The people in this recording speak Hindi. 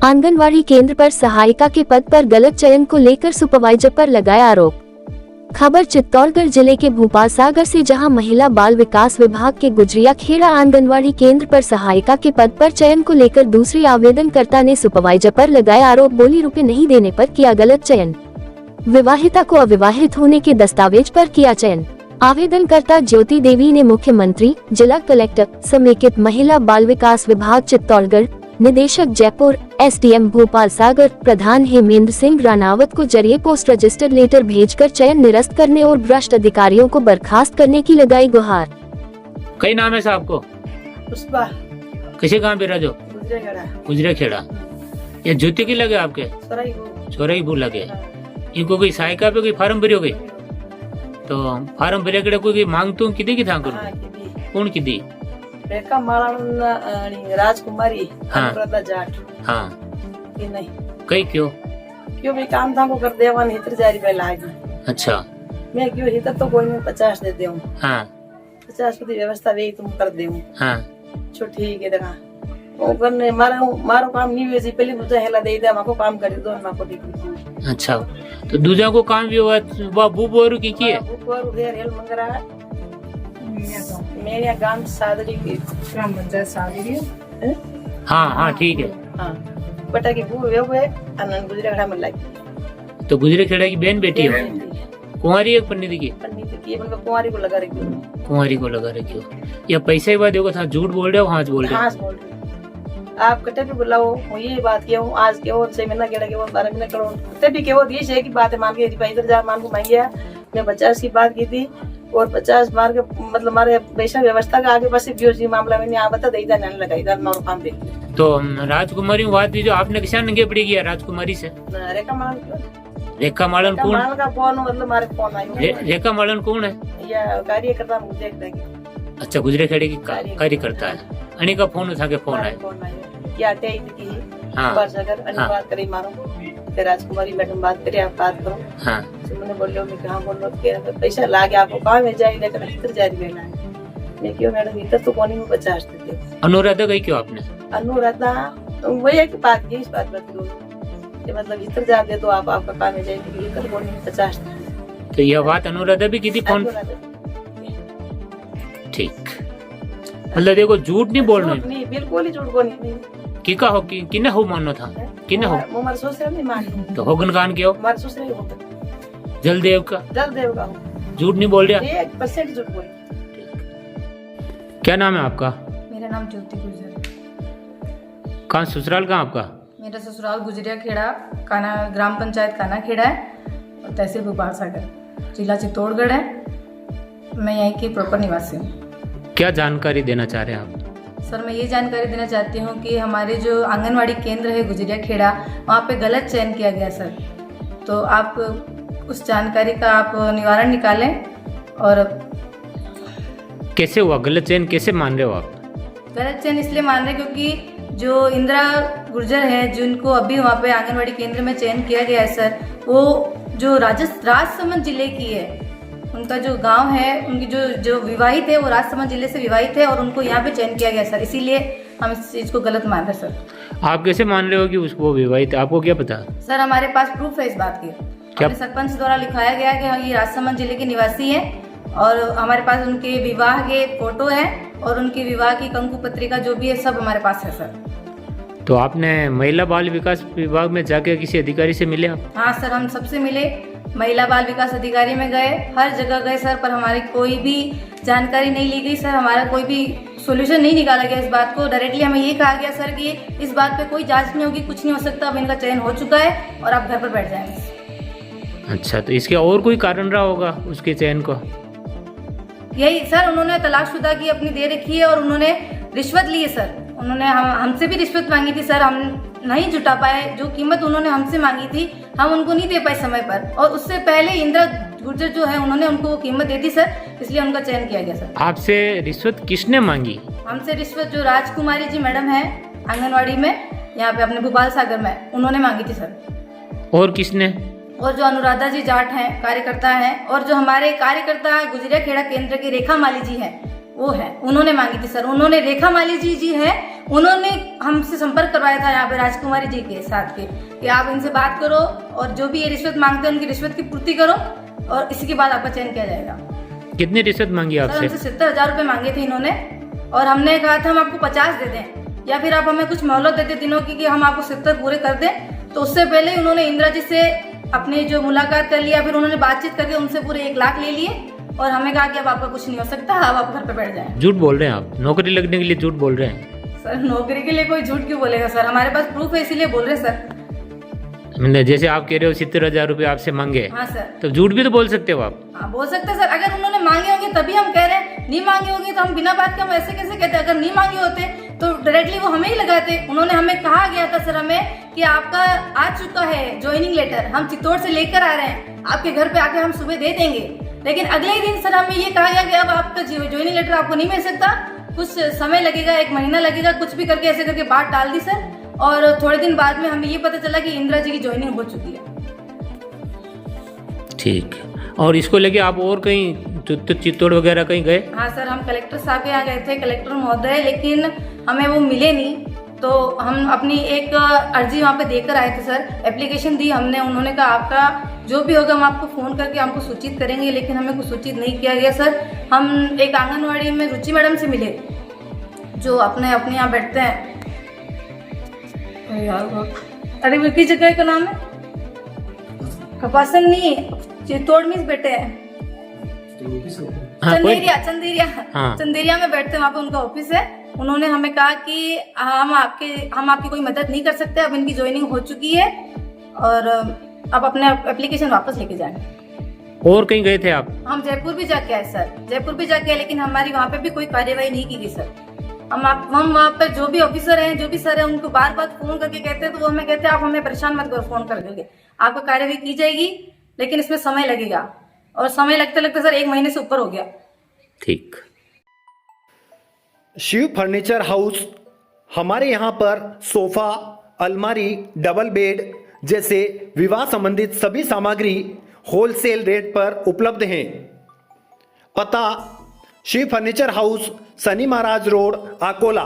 आंगनवाड़ी केंद्र पर सहायिका के पद पर गलत चयन को लेकर सुपरवाइजर पर लगाया आरोप। खबर चित्तौड़गढ़ जिले के भोपाल सागर से, जहां महिला बाल विकास विभाग के गुजरिया खेड़ा आंगनवाड़ी केंद्र पर सहायिका के पद पर चयन को लेकर दूसरी आवेदनकर्ता ने सुपरवाइजर पर लगाया आरोप। बोली रुपए नहीं देने पर किया गलत चयन, विवाहिता को अविवाहित होने के दस्तावेज पर किया चयन। आवेदनकर्ता ज्योति देवी ने मुख्यमंत्री, जिला कलेक्टर, समेकित महिला बाल विकास विभाग चित्तौड़गढ़, निदेशक जयपुर, एसडीएम भोपाल सागर, प्रधान हेमेंद्र सिंह राणावत को जरिए पोस्ट रजिस्टर्ड लेटर भेजकर चयन निरस्त करने और भ्रष्ट अधिकारियों को बर्खास्त करने की लगाई गुहार। कई नाम है साहब को? पुष्पा। किसी गाँव बिराज हो? गुजरे खेड़ा। ये ज्योति की लगे आपके? छोराईपुर लगे। इनको कोई सहायिका पे कोई फार्म भरी हो गई? तो फार्म भरे कड़े कोई मांग तो किदी की था? कौन की दी? रेखा मालन राजकुमारी, अनुराधा जाट। हाँ। ये नहीं। कई क्यों भी काम धाम को कर देवा नहीं, हितर जारी पे लागी। अच्छा। मैं क्यों हितर तो कोई में 50 देते हूँ। हाँ। 50 की व्यवस्था वे तुम कर दे। हाँ। छो ठीक है देखा। वो करने मारो काम नहीं हुए, पहले मुझे हेला दे दे, माको काम कर दो, माको ठीक। अच्छा, तो दूसरा को काम भी हुआ वो बुबोरू की है? बुबोरू घेर हेल मंगरा मेरे गांव सादरी की ग्राम पंचायत सादरी है। हाँ हाँ ठीक है। हाँ बटा की बू वे हुए अनन गुजरे खेड़ा में लगी। तो गुजरे खेड़ा की बहन बेटी हो? कुंवारी एक पंडित की? पंडित की मतलब कुंवारी को लगा रखी हो। कुंवारी को लगा रखी हो। या पैसा ही बात देखो था, झूठ बोल रहे हो हाँ बोल रहे हो? हाँ बोल रहे हो। आप कटे भी बुलाओ, ये बात किया हूँ आज के वो 6 महीना केड़ा के वो 12 महीना करो कटे भी के वो ये है की बात है, मान के इधर जा मान को मांगी है। मैं 50 की बात की थी और 50 मार के मतलब हमारे पैसा व्यवस्था का आगे बस जी मामला में नहीं बता दे जाने लगाई इधर मारो काम देख। तो राजकुमारी बात जो आपने किसान नंगे पड़ी गया राजकुमारी से? रेखा मालन क्यों? रेखा मालन कौन? मालन का फोन मतलब हमारे फोन आई। रेखा मालन कौन है? या कार्यकर्ता मुझे देगी। अच्छा, गुजरे खेड़े की कार्यकर्ता है। अनी का फोन उठा के फोन आया क्या टेक की? हाँ अगर अनी बात करी मारो फिर राजकुमारी मैडम बात करे, आप बात करो। हाँ मैंने बोलो मैं कहाँ बोलो पैसा लागे आपको काम में जाए लेकिन इधर जारी रहना है। मैं क्यों मैडम इधर तो कोनी में 50 देते। अनुराधा गई क्यों आपने? अनुराधा वही है की बात की इस बात बता मतलब इधर जा दे तो आप आपका काम में जाएगी, इधर कोनी में 50 देते। तो यह बात अनुराधा भी की थी फोन? ठीक, मतलब देखो झूठ नहीं बोलना। नहीं बिल्कुल ही झूठ को नहीं की का हो कि किने हो मानो था किने हो मोमर ससुर नहीं मान तो होगन कान के हो हमारे ससुर ही हो जलदेव का झूठ नहीं बोल रहा 1% झूठ बोल। क्या नाम है आपका? मेरा नाम ज्योति गुजर। कहाँ ससुराल कहाँ आपका? मेरा ससुराल गुजरिया खेड़ा, काना ग्राम पंचायत काना खेड़ा है और तहसील भोपाल सागर, जिला चित्तौड़गढ़ है। मैं यहीं की प्रॉपर निवासी हूँ। क्या जानकारी देना चाह रहे हैं आप? सर मैं ये जानकारी देना चाहती हूँ कि हमारे जो आंगनवाड़ी केंद्र है गुजरिया खेड़ा, वहाँ पे गलत चयन किया गया सर। तो आप उस जानकारी का आप निवारण निकालें। और कैसे हुआ गलत चयन, कैसे मान रहे हो आप? गलत चयन इसलिए मान रहे क्योंकि जो इंदिरा गुर्जर है जिनको अभी वहाँ पे आंगनवाड़ी केंद्र में चयन किया गया है सर, वो जो राजसमंद जिले की है, उनका जो गांव है, उनकी जो विवाहित है वो राजसमंद जिले से विवाहित है और उनको यहाँ पे चयन किया गया सर। इसीलिए हम इस चीज को गलत मान रहे हैं सर। आप कैसे मान रहे हो कि उसको विवाहित है? आपको क्या पता? सर हमारे पास प्रूफ है इस बात की। क्या सरपंच द्वारा लिखाया गया है कि ये राजसमंद जिले के निवासी है और हमारे पास उनके विवाह के फोटो है और उनके विवाह की कंकु पत्रिका जो भी है सब हमारे पास है सर। तो आपने महिला बाल विकास विभाग में जाके किसी अधिकारी से मिले आप? हाँ सर, हम सबसे मिले, महिला बाल विकास अधिकारी में गए, हर जगह गए सर, पर हमारी कोई भी जानकारी नहीं ली गई सर। हमारा कोई भी सोल्यूशन नहीं निकाला गया इस बात को। डायरेक्टली हमें ये कहा गया सर कि इस बात पे कोई जांच नहीं होगी, कुछ नहीं हो सकता, अब इनका चयन हो चुका है और आप घर पर बैठ जाएंगे। अच्छा, तो इसके और कोई कारण रहा होगा उसके चयन को? यही सर, उन्होंने तलाकशुदा की अपनी दे रखी है और उन्होंने रिश्वत ली है सर। उन्होंने हमसे भी रिश्वत मांगी थी सर, हम नहीं जुटा पाए। जो कीमत उन्होंने हमसे मांगी थी हम उनको नहीं दे पाए समय पर, और उससे पहले इंदिरा गुर्जर जो है उन्होंने उनको वो कीमत दे दी सर, इसलिए उनका चयन किया गया सर। आपसे रिश्वत किसने मांगी? हमसे रिश्वत जो राजकुमारी जी मैडम है आंगनवाड़ी में यहाँ पे अपने भोपाल सागर में, उन्होंने मांगी थी सर। और किसने? और जो अनुराधा जी जाट हैं कार्यकर्ता हैं, और जो हमारे कार्यकर्ता गुजरिया खेड़ा केंद्र की रेखा माली जी हैं, वो है, उन्होंने मांगी थी सर। उन्होंने रेखा माली जी है, उन्होंने हमसे संपर्क करवाया था यहाँ पे राजकुमारी जी के साथ के कि आप इनसे बात करो और जो भी ये रिश्वत मांगते हैं उनकी रिश्वत की पूर्ति करो और इसी के बाद आपका चयन किया जाएगा। कितनी रिश्वत मांगी सर आपसे? हमसे 70,000 रुपए मांगे थे इन्होंने और हमने कहा था हम आपको 50 दे दें या फिर आप हमें कुछ मोहलत देते दिनों की कि हम आपको 70 पूरे कर दें। तो उससे पहले उन्होंने इंदिरा जी से अपने जो मुलाकात कर लिया, फिर उन्होंने बातचीत करके उनसे पूरे 1 लाख ले लिए और हमें कहा कि अब आपका कुछ नहीं हो सकता, अब आप घर पे बैठ जाएं। झूठ बोल रहे हैं आप, नौकरी लगने के लिए झूठ बोल रहे हैं। सर नौकरी के लिए कोई झूठ क्यों बोलेगा सर, हमारे पास प्रूफ है इसीलिए बोल रहे हैं सर। मैंने जैसे आप कह रहे हो 70,000 रुपये आपसे मांगे, हाँ सर। तो झूठ भी तो बोल सकते हो आप। हाँ बोल सकते हैं सर, अगर उन्होंने मांगे होंगे तभी हम कह रहे हैं, नहीं मांगे होंगे तो हम बिना बात के हम ऐसे कैसे कहते। अगर नहीं मांगे होते तो डायरेक्टली वो हमें ही लगाते। उन्होंने हमें कहा गया था सर हमें कि आपका आ चुका है ज्वाइनिंग लेटर, हम चित्तौड़ से लेकर आ रहे हैं, आपके घर पे आके हम सुबह दे देंगे। लेकिन अगले ही दिन सर हमें ये कहा गया कि अब आपका ज्वाइनिंग लेटर आपको नहीं मिल सकता, कुछ समय लगेगा, 1 महीना लगेगा, कुछ भी करके ऐसे करके बात डाल दी सर। और थोड़े दिन बाद में हमें ये पता चला कि इंदिरा जी की ज्वाइनिंग हो चुकी है। ठीक, और इसको लेके आप और कहीं चित्तौड़ वगैरह कहीं गए? हाँ सर, हम कलेक्टर साहब के यहाँ गए थे, कलेक्टर महोदय, लेकिन हमें वो मिले नहीं। तो हम अपनी एक अर्जी वहाँ पे देकर आए थे सर, एप्लीकेशन दी हमने। उन्होंने कहा आपका जो भी होगा हम आपको फोन करके हमको सूचित करेंगे, लेकिन हमें कुछ सूचित नहीं किया गया सर। हम एक आंगनवाड़ी में रुचि मैडम से मिले जो अपने यहाँ बैठते हैं, अरे विकी जगह का नाम है कपासन नहीं, चित्तौड़ में बैठे हैं, चंदेरिया में बैठते हैं, वहाँ पे उनका ऑफिस है। उन्होंने हमें कहा कि हम आपकी कोई मदद नहीं कर सकते, अब इनकी ज्वाइनिंग हो चुकी है और अब अपने एप्लीकेशन वापस लेके जाएं। और कहीं गए थे आप? हम जयपुर भी जाके आए सर, जयपुर भी जाके आए, लेकिन हमारी वहाँ पे भी कोई कार्यवाही नहीं की गई सर। हम वहाँ पर जो भी ऑफिसर हैं, जो भी सर हैं, उनको बार बार फोन करके कहते हैं तो वो हमें कहते हैं आप हमें परेशान मत करो, फोन करके आपको कार्यवाही की जाएगी, लेकिन इसमें समय लगेगा। और समय लगते लगते सर 1 महीने से ऊपर हो गया। ठीक। शिव फर्नीचर हाउस, हमारे यहाँ पर सोफा, अलमारी, डबल बेड जैसे विवाह संबंधित सभी सामग्री होलसेल रेट पर उपलब्ध हैं। पता शिव फर्नीचर हाउस, शनि महाराज रोड, अकोला।